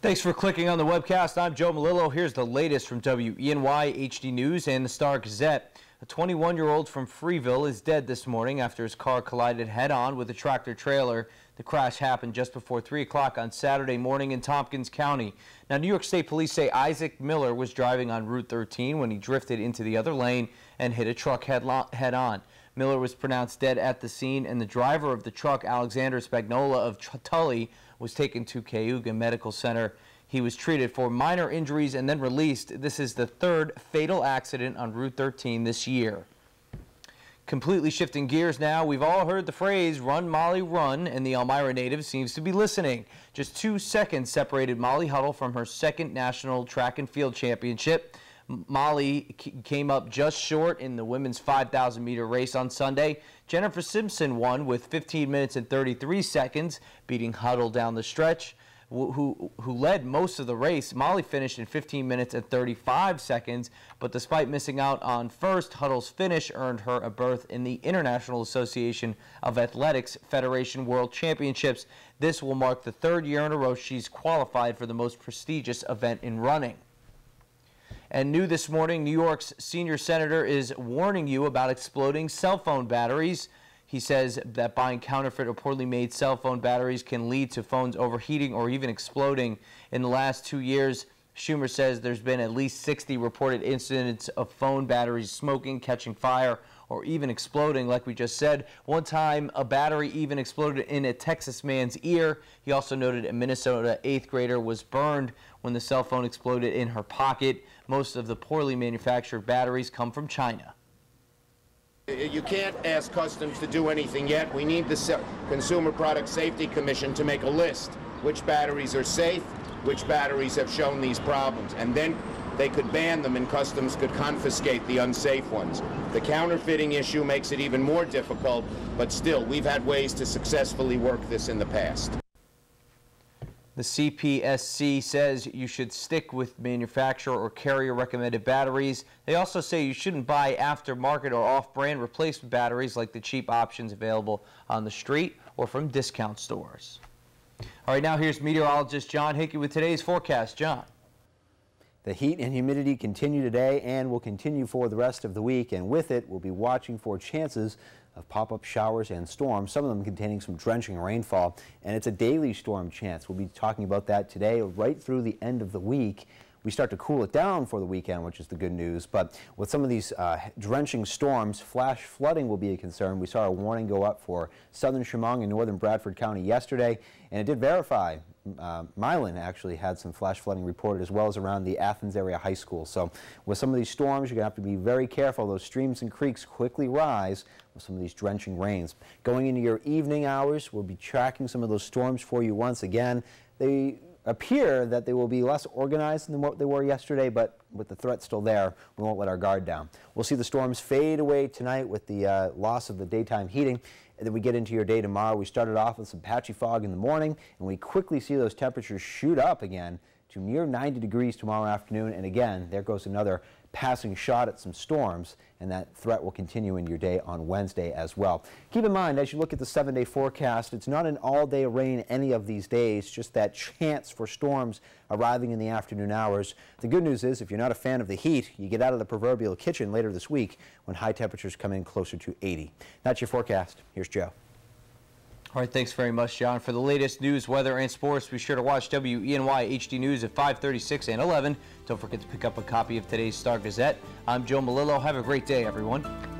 Thanks for clicking on the webcast. I'm Joe Malillo. Here's the latest from WENY-HD News and the Star-Gazette. A 21-year-old from Freeville is dead this morning after his car collided head-on with a tractor-trailer. The crash happened just before 3 o'clock on Saturday morning in Tompkins County. Now, New York State police say Isaac Miller was driving on Route 13 when he drifted into the other lane and hit a truck head-on. Miller was pronounced dead at the scene, and the driver of the truck, Alexander Spagnola of Tully, was taken to Cayuga Medical Center. He was treated for minor injuries and then released. This is the third fatal accident on Route 13 this year. Completely shifting gears now, we've all heard the phrase, "Run, Molly, run," and the Elmira native seems to be listening. Just 2 seconds separated Molly Huddle from her second national track and field championship. Molly came up just short in the women's 5,000-meter race on Sunday. Jennifer Simpson won with 15 minutes and 33 seconds, beating Huddle down the stretch, who led most of the race. Molly finished in 15 minutes and 35 seconds, but despite missing out on first, Huddle's finish earned her a berth in the International Association of Athletics Federation World Championships. This will mark the third year in a row she's qualified for the most prestigious event in running. And new this morning, New York's senior senator is warning you about exploding cell phone batteries. He says that buying counterfeit or poorly made cell phone batteries can lead to phones overheating or even exploding. In the last 2 years, Schumer says there's been at least 60 reported incidents of phone batteries smoking, catching fire, or even exploding, like we just said. One time, a battery even exploded in a Texas man's ear. He also noted a Minnesota 8th grader was burned when the cell phone exploded in her pocket. Most of the poorly manufactured batteries come from China. You can't ask Customs to do anything yet. We need the Consumer Product Safety Commission to make a list. Which batteries are safe, which batteries have shown these problems, and then they could ban them and Customs could confiscate the unsafe ones. The counterfeiting issue makes it even more difficult, but still, we've had ways to successfully work this in the past. The CPSC says you should stick with manufacturer or carrier recommended batteries. They also say you shouldn't buy aftermarket or off-brand replacement batteries like the cheap options available on the street or from discount stores. All right, now here's meteorologist John Hickey with today's forecast. John. The heat and humidity continue today and will continue for the rest of the week, and with it, we'll be watching for chances of pop-up showers and storms, some of them containing some drenching rainfall, and it's a daily storm chance. We'll be talking about that today right through the end of the week. We start to cool it down for the weekend, which is the good news, but with some of these drenching storms, flash flooding will be a concern. We saw a warning go up for southern Chemung and northern Bradford County yesterday, and it did verify. Milan actually had some flash flooding reported, as well as around the Athens area high school. So with some of these storms, you're going to have to be very careful. Those streams and creeks quickly rise with some of these drenching rains. Going into your evening hours, we'll be tracking some of those storms for you once again. They appear that they will be less organized than what they were yesterday, but with the threat still there, we won't let our guard down. We'll see the storms fade away tonight with the loss of the daytime heating. And then we get into your day tomorrow. We started off with some patchy fog in the morning, and we quickly see those temperatures shoot up again to near 90 degrees tomorrow afternoon. And again, there goes another passing shot at some storms, and that threat will continue in your day on Wednesday as well. Keep in mind, as you look at the 7-day forecast, it's not an all-day rain any of these days, just that chance for storms arriving in the afternoon hours. The good news is, if you're not a fan of the heat, you get out of the proverbial kitchen later this week when high temperatures come in closer to 80. That's your forecast. Here's Joe. All right, thanks very much, John. For the latest news, weather, and sports, be sure to watch WENY-HD News at 5:36 and 11. Don't forget to pick up a copy of today's Star-Gazette. I'm Joe Malillo. Have a great day, everyone.